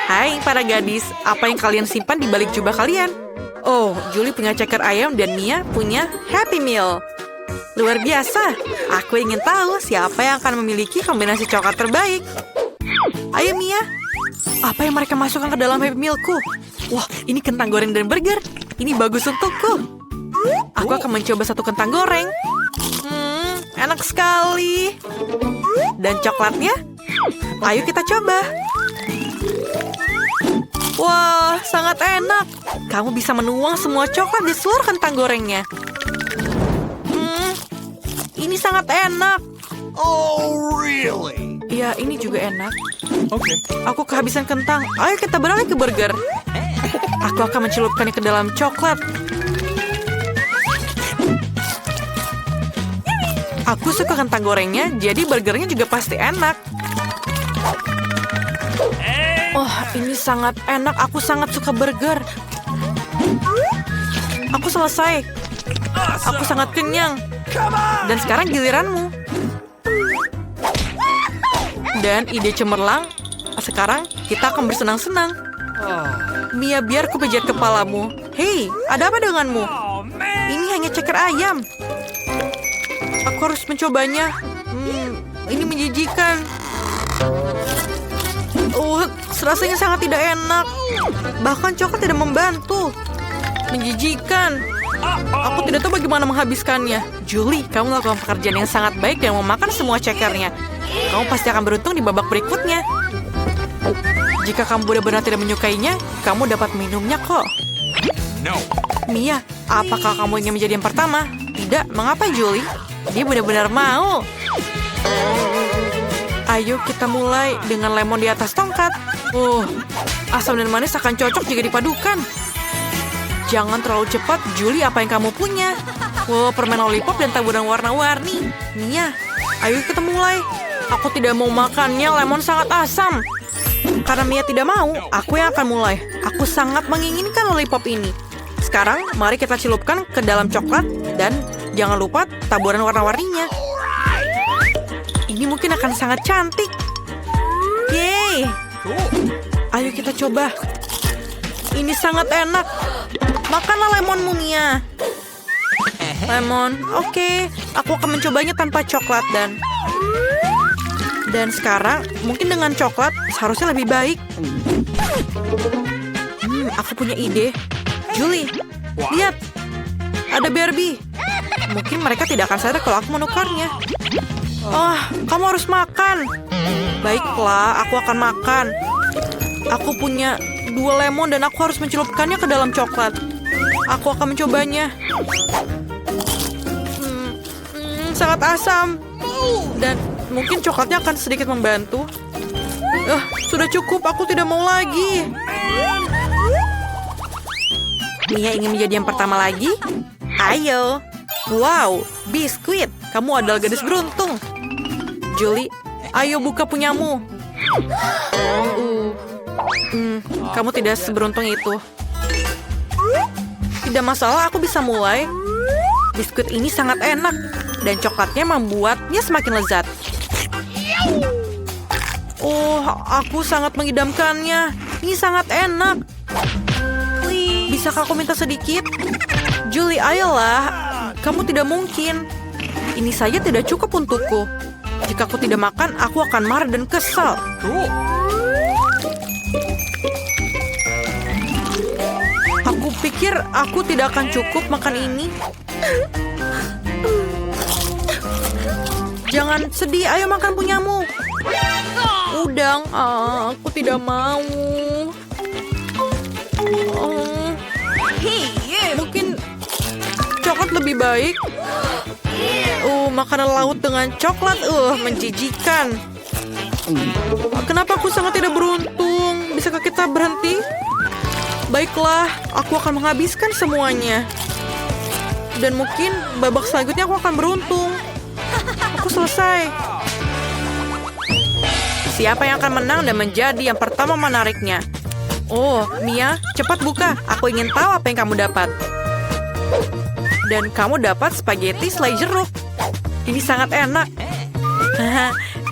Hai para gadis, apa yang kalian simpan di balik jubah kalian? Oh, Julie punya ceker ayam dan Mia punya Happy Meal. Luar biasa, aku ingin tahu siapa yang akan memiliki kombinasi coklat terbaik. Ayo Mia, apa yang mereka masukkan ke dalam Happy Meal-ku? Wah, ini kentang goreng dan burger. Ini bagus untukku. Aku akan mencoba satu kentang goreng. Enak sekali. Dan coklatnya? Ayo kita coba. Wah, sangat enak. Kamu bisa menuang semua coklat di seluruh kentang gorengnya. Ini sangat enak. Oh, really? Ya, ini juga enak. Okay. Aku kehabisan kentang. Ayo kita beralih ke burger. Aku akan mencelupkannya ke dalam coklat. Aku suka kentang gorengnya, jadi burgernya juga pasti enak. Oh, ini sangat enak. Aku sangat suka burger. Aku selesai. Aku sangat kenyang. Dan sekarang giliranmu. Dan ide cemerlang. Sekarang kita akan bersenang-senang. Mia, biar ku pijat kepalamu. Hei, ada apa denganmu? Ini hanya ceker ayam. Aku harus mencobanya. Ini menjijikan. Rasanya sangat tidak enak. Bahkan coklat tidak membantu. Menjijikan. Aku tidak tahu bagaimana menghabiskannya. Julie, kamu melakukan pekerjaan yang sangat baik dan memakan semua cekernya. Kamu pasti akan beruntung di babak berikutnya. Jika kamu benar-benar tidak menyukainya, kamu dapat minumnya kok. No. Mia, apakah kamu ingin menjadi yang pertama? Tidak, mengapa Julie? Dia benar-benar mau. Ayo kita mulai dengan lemon di atas tongkat. Asam dan manis akan cocok jika dipadukan. Jangan terlalu cepat, Julie, apa yang kamu punya? Permen lollipop dan taburan warna-warni. Mia, ayo kita mulai. Aku tidak mau makannya, lemon sangat asam. Karena Mia tidak mau, aku yang akan mulai. Aku sangat menginginkan lollipop ini. Sekarang, mari kita celupkan ke dalam coklat. Dan jangan lupa taburan warna-warninya. Ini mungkin akan sangat cantik. Yeay. Ayo kita coba. Ini sangat enak. Makanlah lemonmu, Mia. Lemon, oke. Aku akan mencobanya tanpa coklat dan sekarang mungkin dengan coklat seharusnya lebih baik. Aku punya ide. Julie, lihat. Ada Barbie. Mungkin mereka tidak akan sadar kalau aku menukarnya. Kamu harus makan. Baiklah, aku akan makan. Aku punya 2 lemon dan aku harus mencelupkannya ke dalam coklat. Aku akan mencobanya. Sangat asam. Dan mungkin coklatnya akan sedikit membantu. Sudah cukup, aku tidak mau lagi. Mia ingin menjadi yang pertama lagi? Ayo. Wow, biskuit. Kamu adalah gadis beruntung. Julie, ayo buka punyamu. Kamu tidak seberuntung itu. Tidak masalah, aku bisa mulai. Biskuit ini sangat enak. Dan coklatnya membuatnya semakin lezat. Aku sangat mengidamkannya. Ini sangat enak. Bisakah aku minta sedikit? Julie, ayolah. Kamu tidak mungkin. Ini saja tidak cukup untukku. Jika aku tidak makan, aku akan marah dan kesal. Aku pikir aku tidak akan cukup makan ini. Jangan sedih, ayo makan punyamu. Udang, aku tidak mau. Mungkin coklat lebih baik. Makanan laut dengan coklat, menjijikan. Kenapa aku sangat tidak beruntung? Bisakah kita berhenti? Baiklah, aku akan menghabiskan semuanya. Dan mungkin babak selanjutnya aku akan beruntung. Aku selesai. Siapa yang akan menang dan menjadi yang pertama menariknya? Mia, cepat buka. Aku ingin tahu apa yang kamu dapat. Dan kamu dapat spaghetti selai jeruk. Ini sangat enak.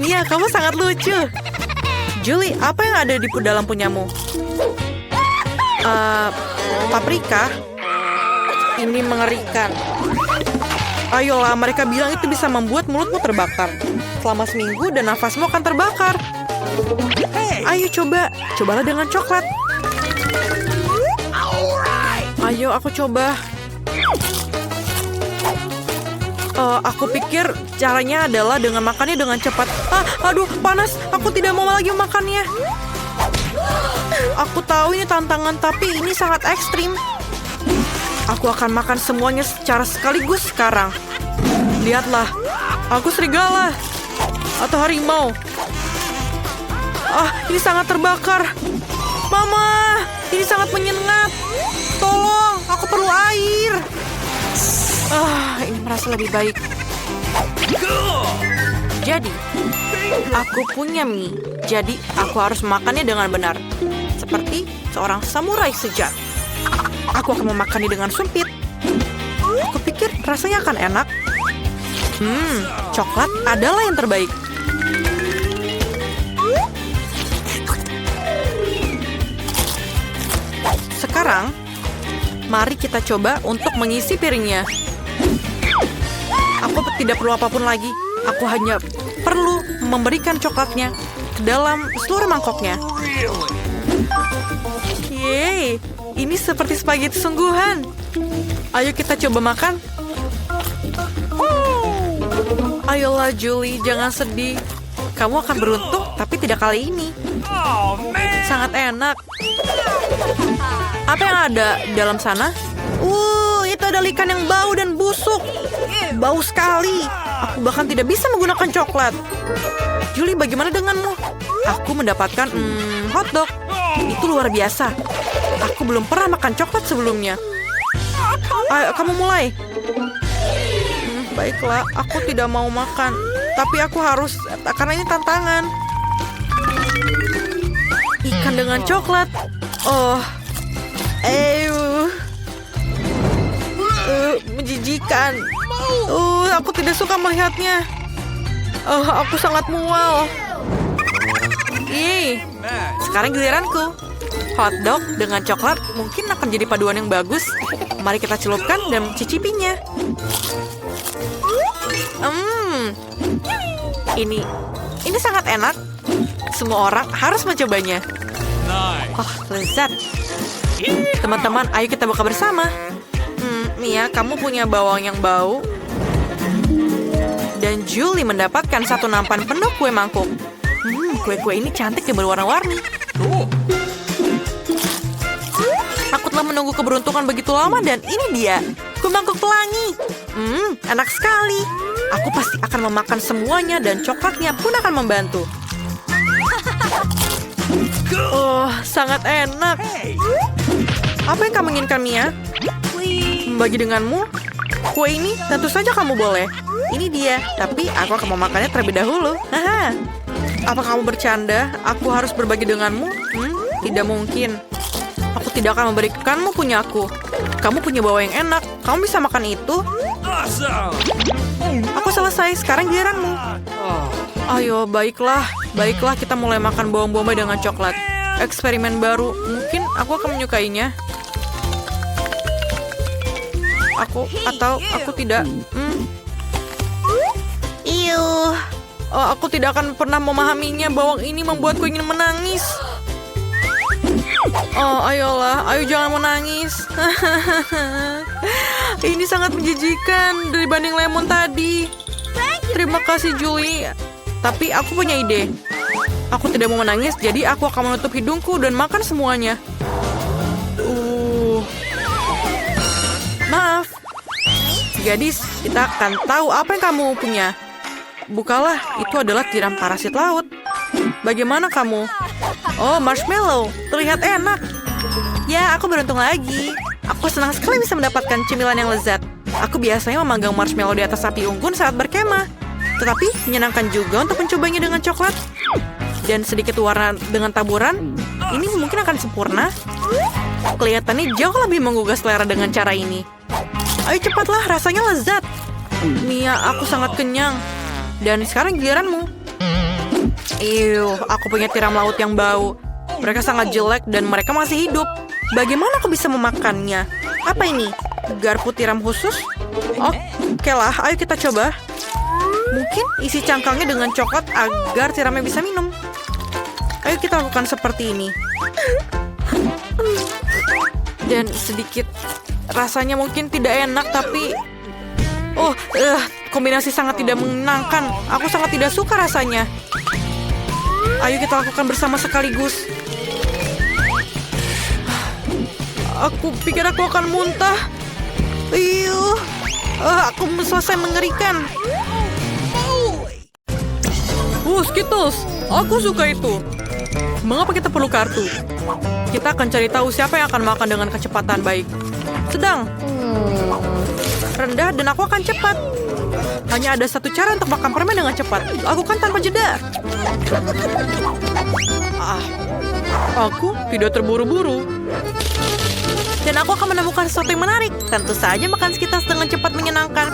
Mia, kamu sangat lucu. Julie, apa yang ada di dalam punyamu? Paprika? Ini mengerikan. Ayolah, mereka bilang itu bisa membuat mulutmu terbakar. Selama seminggu dan nafasmu akan terbakar. Ayo cobalah dengan coklat. Ayo, aku coba. Aku pikir caranya adalah dengan makannya dengan cepat. Aduh, panas. Aku tidak mau lagi makannya. Aku tahu ini tantangan, tapi ini sangat ekstrim. Aku akan makan semuanya secara sekaligus sekarang. Lihatlah, aku serigala atau harimau. Ini sangat terbakar. Mama, ini sangat menyengat. Tolong, aku perlu air. Ini merasa lebih baik. Jadi, aku punya mie. Jadi, aku harus makannya dengan benar. Seperti seorang samurai sejati. Aku akan memakannya dengan sumpit. Aku pikir rasanya akan enak. Coklat adalah yang terbaik. Sekarang, mari kita coba untuk mengisi piringnya. Aku tidak perlu apapun lagi. Aku hanya perlu memberikan coklatnya ke dalam seluruh mangkoknya. Yeay, ini seperti spaghetti sungguhan. Ayo kita coba makan. Ayolah Julie, jangan sedih. Kamu akan beruntung, tapi tidak kali ini. Sangat enak. Apa yang ada di dalam sana? Itu ada ikan yang bau dan busuk. Bau sekali. Aku bahkan tidak bisa menggunakan coklat. Julie, bagaimana denganmu? Aku mendapatkan hotdog. Itu luar biasa. Aku belum pernah makan coklat sebelumnya. Ayo, kamu mulai. Baiklah, aku tidak mau makan. Tapi aku harus, karena ini tantangan. Ikan dengan coklat. Menjijikan. Aku tidak suka melihatnya. Aku sangat mual. Sekarang giliranku. Hotdog dengan coklat mungkin akan jadi paduan yang bagus. Mari kita celupkan dan mencicipinya. Ini sangat enak. Semua orang harus mencobanya. Lezat. Teman-teman, ayo kita buka bersama. Mia, kamu punya bawang yang bau. Dan Julie mendapatkan satu nampan penuh kue mangkuk. Kue-kue ini cantik dan berwarna-warni. Aku telah menunggu keberuntungan begitu lama dan ini dia. Kue mangkuk pelangi. Enak sekali. Aku pasti akan memakan semuanya dan coklatnya pun akan membantu. Sangat enak. Apa yang kamu inginkan, Mia? Membagi denganmu? Kue ini tentu saja kamu boleh. Ini dia, tapi aku akan memakannya terlebih dahulu. Apa kamu bercanda? Aku harus berbagi denganmu? Tidak mungkin. Aku tidak akan memberikanmu punyaku. Kamu punya bawang yang enak. Kamu bisa makan itu? Aku selesai. Sekarang giliranmu. Ayo, baiklah. Baiklah, kita mulai makan bawang bombay dengan coklat. Eksperimen baru. Mungkin aku akan menyukainya. Aku tidak. Aku tidak akan pernah memahaminya. Bawang ini membuatku ingin menangis. Ayolah, ayo jangan menangis. Ini sangat menjijikan dibanding lemon tadi. Terima kasih Julie. Tapi aku punya ide. Aku tidak mau menangis, jadi aku akan menutup hidungku dan makan semuanya. Maaf. Gadis, kita akan tahu apa yang kamu punya. Bukalah, itu adalah tiram parasit laut. Bagaimana kamu? Marshmallow. Terlihat enak. Ya, aku beruntung lagi. Aku senang sekali bisa mendapatkan cemilan yang lezat. Aku biasanya memanggang marshmallow di atas api unggun saat berkemah. Tetapi menyenangkan juga untuk mencobanya dengan coklat. Dan sedikit warna dengan taburan. Ini mungkin akan sempurna. Kelihatannya jauh lebih menggugah selera dengan cara ini. Ayo cepatlah, rasanya lezat. Mia, aku sangat kenyang. Dan sekarang giliranmu. Aku punya tiram laut yang bau. Mereka sangat jelek dan mereka masih hidup. Bagaimana aku bisa memakannya? Apa ini? Garpu tiram khusus? Oke lah, ayo kita coba. Mungkin isi cangkangnya dengan coklat agar tiramnya bisa minum. Ayo kita lakukan seperti ini. Dan sedikit rasanya mungkin tidak enak, tapi kombinasi sangat tidak menyenangkan. Aku sangat tidak suka rasanya. Ayo kita lakukan bersama sekaligus. Aku pikir aku akan muntah. Aku selesai mengerikan. Skittles, aku suka itu. Mengapa kita perlu kartu? Kita akan cari tahu siapa yang akan makan dengan kecepatan baik. Sedang, rendah, dan aku akan cepat. Hanya ada satu cara untuk makan permen dengan cepat. Lakukan tanpa jeda. Aku tidak terburu-buru. Dan aku akan menemukan sesuatu yang menarik. Tentu saja makan Skittles dengan cepat menyenangkan.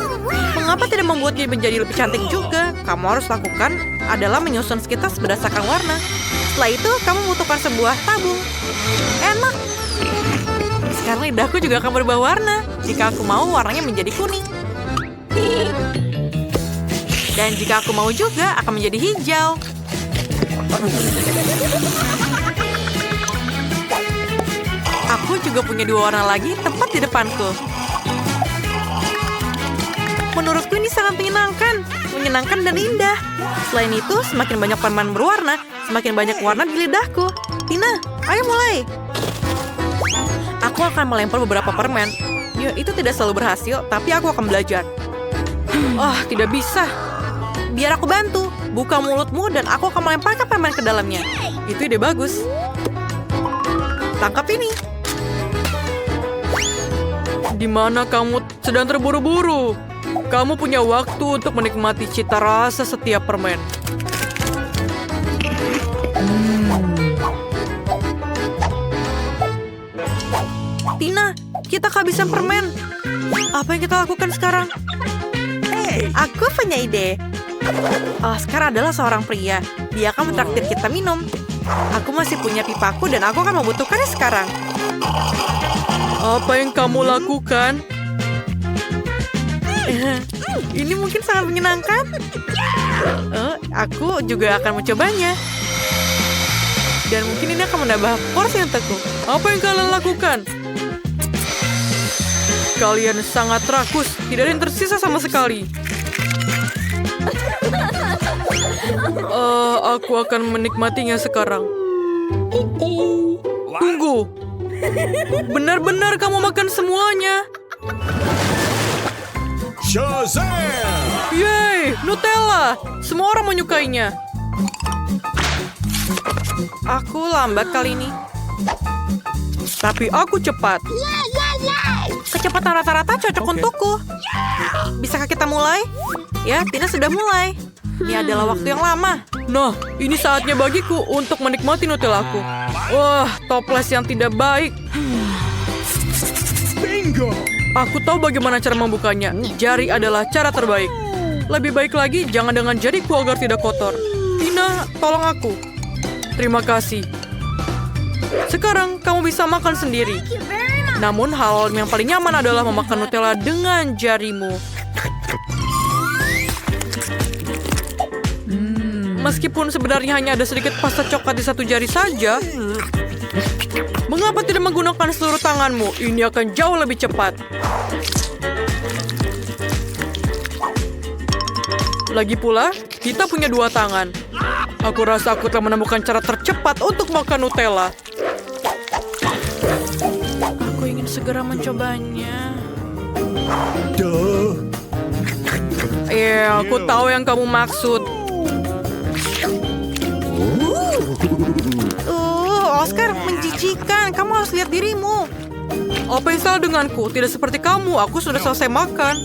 Mengapa tidak membuatnya menjadi lebih cantik juga? Kamu harus lakukan adalah menyusun Skittles berdasarkan warna. Setelah itu, kamu membutuhkan sebuah tabung. Enak. Sekarang lidahku juga akan berubah warna. Jika aku mau, warnanya menjadi kuning. Dan jika aku mau juga, akan menjadi hijau. Aku juga punya 2 warna lagi tepat di depanku. Menurutku ini sangat menyenangkan dan indah. Selain itu, semakin banyak permen berwarna, semakin banyak warna di lidahku. Tina, ayo mulai. Aku akan melempar beberapa permen. Ya, itu tidak selalu berhasil, tapi aku akan belajar. Tidak bisa. Biar aku bantu. Buka mulutmu dan aku akan melemparkan permen ke dalamnya. Itu ide bagus. Tangkap ini. Di mana kamu sedang terburu-buru? Kamu punya waktu untuk menikmati cita rasa setiap permen. Tina, kita kehabisan permen. Apa yang kita lakukan sekarang? Aku punya ide. Oscar adalah seorang pria. Dia akan mentraktir kita minum. Aku masih punya pipaku dan aku akan membutuhkannya sekarang. Apa yang kamu lakukan? Ini mungkin sangat menyenangkan. Aku juga akan mencobanya. Dan mungkin ini akan menambah porsi untukku. Apa yang kalian lakukan? Kalian sangat rakus. Tidak ada yang tersisa sama sekali. Aku akan menikmatinya sekarang. Tunggu. Benar-benar kamu makan semuanya. Shazam! Yeay, Nutella. Semua orang menyukainya. Aku lambat kali ini. Tapi aku cepat. Kecepatan rata-rata cocok untukku. Bisakah kita mulai? Ya, Tina sudah mulai. Ini adalah waktu yang lama. Nah, ini saatnya bagiku untuk menikmati Nutellaku. Wah, toples yang tidak baik. Bingo! Aku tahu bagaimana cara membukanya. Jari adalah cara terbaik. Lebih baik lagi, jangan dengan jariku agar tidak kotor. Tina, tolong aku. Terima kasih. Sekarang, kamu bisa makan sendiri. Namun, hal yang paling nyaman adalah memakan Nutella dengan jarimu. Meskipun sebenarnya hanya ada sedikit pasta coklat di satu jari saja, mengapa tidak menggunakan seluruh tanganmu? Ini akan jauh lebih cepat. Lagi pula, kita punya 2 tangan. Aku rasa aku telah menemukan cara tercepat untuk makan Nutella. Aku ingin segera mencobanya. Aku tahu yang kamu maksud. Oscar, menjijikan. Kamu harus lihat dirimu. Apa yang salah denganku? Tidak seperti kamu. Aku sudah selesai makan.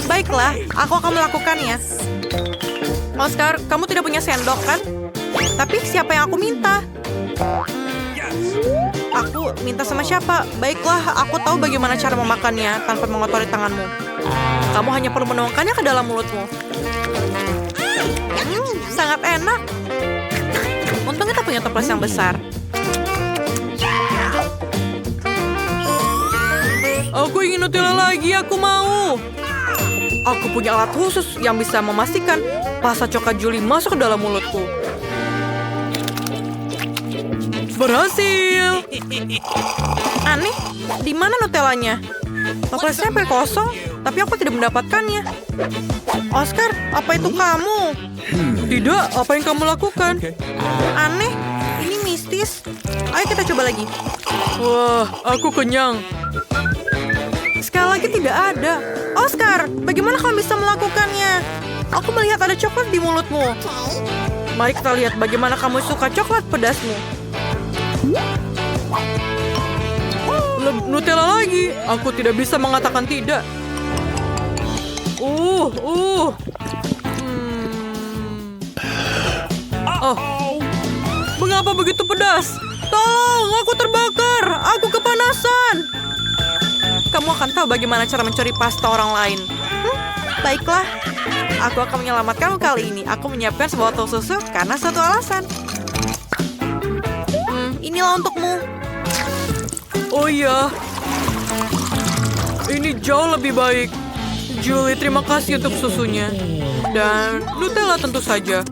Baiklah, aku akan melakukannya. Oscar, kamu tidak punya sendok, kan? Tapi siapa yang aku minta? Aku minta sama siapa? Baiklah, aku tahu bagaimana cara memakannya tanpa mengotori tanganmu. Kamu hanya perlu menuangkannya ke dalam mulutmu. Sangat enak. Untung kita punya toples yang besar. Aku ingin Nutella lagi, aku mau. Aku punya alat khusus yang bisa memastikan pasta coklat Julie masuk ke dalam mulutku. Berhasil. Aneh, di mana Nutellanya? Toplesnya sampai kosong, tapi aku tidak mendapatkannya. Oscar, apa itu kamu? Tidak, apa yang kamu lakukan? Aneh, ini mistis. Ayo kita coba lagi. Wah, aku kenyang. Sekali lagi tidak ada. Oscar, bagaimana kamu bisa melakukannya? Aku melihat ada coklat di mulutmu. Mari kita lihat bagaimana kamu suka coklat pedasmu. Nutella lagi. Aku tidak bisa mengatakan tidak. Oh, mengapa begitu pedas? Tolong, aku terbakar. Aku kepanasan. Kamu akan tahu bagaimana cara mencuri pasta orang lain. Baiklah, aku akan menyelamatkanmu kali ini. Aku menyiapkan sebuah botol susu karena satu alasan. Inilah untukmu. Oh iya, ini jauh lebih baik. Julie, terima kasih untuk susunya. Dan Nutella tentu saja.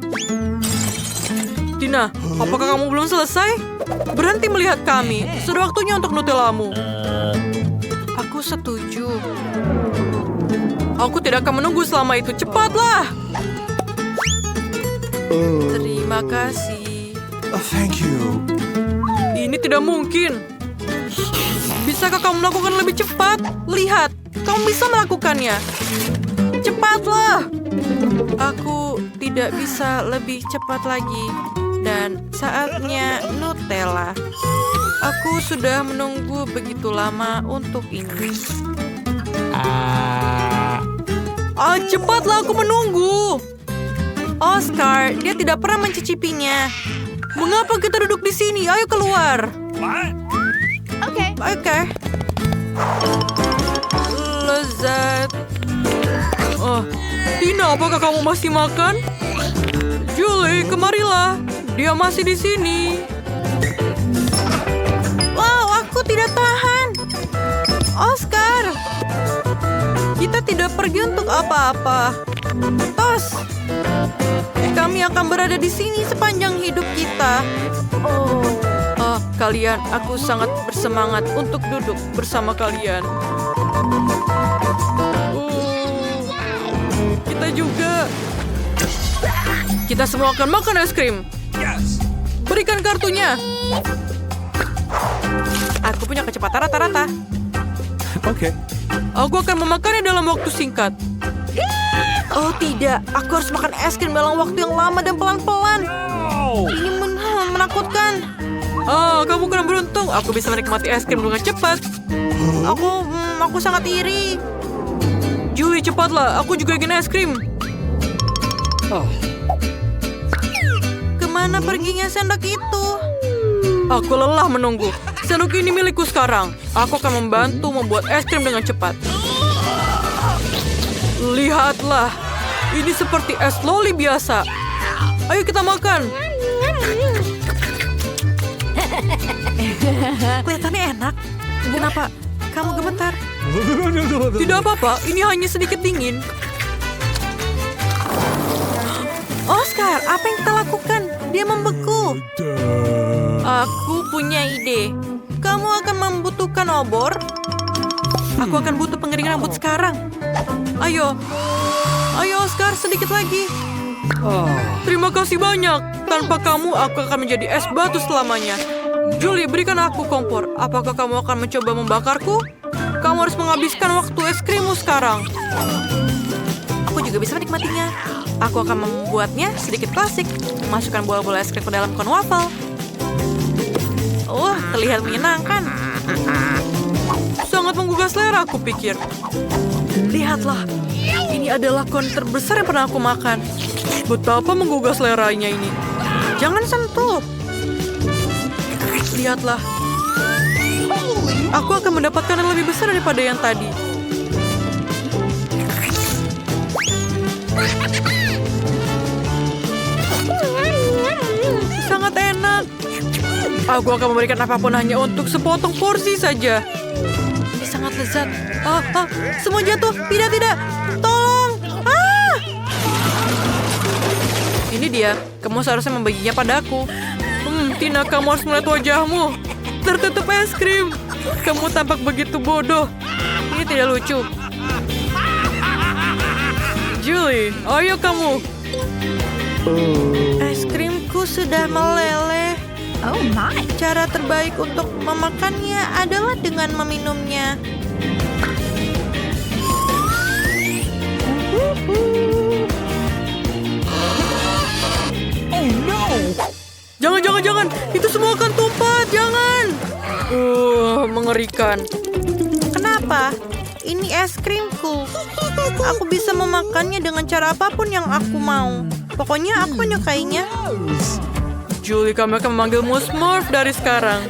Tina, apakah kamu belum selesai? Berhenti melihat kami. Sudah waktunya untuk Nutellamu. Aku setuju. Aku tidak akan menunggu selama itu. Cepatlah. Terima kasih. Thank you. Ini tidak mungkin. Bisakah kamu melakukan lebih cepat? Lihat, kamu bisa melakukannya. Cepatlah. Aku tidak bisa lebih cepat lagi. Dan saatnya Nutella. Aku sudah menunggu begitu lama untuk ini. Cepatlah, aku menunggu. Oscar, dia tidak pernah mencicipinya. Mengapa kita duduk di sini? Ayo keluar. Oke. Lezat. Oh, Tina, apakah kamu masih makan? Julie, kemarilah. Dia masih di sini. Wow, aku tidak tahan. Oscar, kita tidak pergi untuk apa-apa. Tos, kami akan berada di sini sepanjang hidup kita. Kalian, aku sangat bersemangat untuk duduk bersama kalian. Kita juga. Kita semua akan makan es krim. Yes. Berikan kartunya. Aku punya kecepatan rata-rata. Okay. Aku akan memakannya dalam waktu singkat. Oh tidak, aku harus makan es krim dalam waktu yang lama dan pelan-pelan. Ini menakutkan. Kamu kurang beruntung. Aku bisa menikmati es krim dengan cepat. Aku sangat iri. Julie, cepatlah. Aku juga ingin es krim. Kemana perginya sendok itu? Aku lelah menunggu. Sendok ini milikku sekarang. Aku akan membantu membuat es krim dengan cepat. Lihatlah. Ini seperti es loli biasa. Ayo kita makan. Kelihatannya enak. Kenapa kamu gemetar? Tidak apa-apa, ini hanya sedikit dingin. Oscar, apa yang kita lakukan? Dia membeku. Aku punya ide. Kamu akan membutuhkan obor. Aku akan butuh pengering rambut sekarang. Ayo Oscar, sedikit lagi. Terima kasih banyak. Tanpa kamu, aku akan menjadi es batu selamanya. Julie, berikan aku kompor. Apakah kamu akan mencoba membakarku? Kamu harus menghabiskan waktu es krimmu sekarang. Aku juga bisa menikmatinya. Aku akan membuatnya sedikit klasik. Masukkan bola-bola es krim ke dalam kon waffle. Terlihat menyenangkan. Sangat menggugah selera, aku pikir. Lihatlah, ini adalah kon terbesar yang pernah aku makan. Betapa menggugah seleranya ini. Jangan sentuh. Lihatlah. Aku akan mendapatkan yang lebih besar daripada yang tadi. sangat enak. Aku akan memberikan apapun hanya untuk sepotong porsi saja. Ini sangat lezat. Semua jatuh. Tidak. Tolong. Ini dia. Kamu seharusnya membaginya padaku. Tina, kamu harus melihat wajahmu. Tertutup es krim. Kamu tampak begitu bodoh. Ini tidak lucu. Julie, ayo kamu. Es krimku sudah meleleh. Oh my. Cara terbaik untuk memakannya adalah dengan meminumnya. Oh no! Jangan. Itu semua akan tumpah. Jangan. Mengerikan. Kenapa? Ini es krimku. Aku bisa memakannya dengan cara apapun yang aku mau. Pokoknya aku menyukainya. Julie, kami akan memanggilmu Smurf dari sekarang.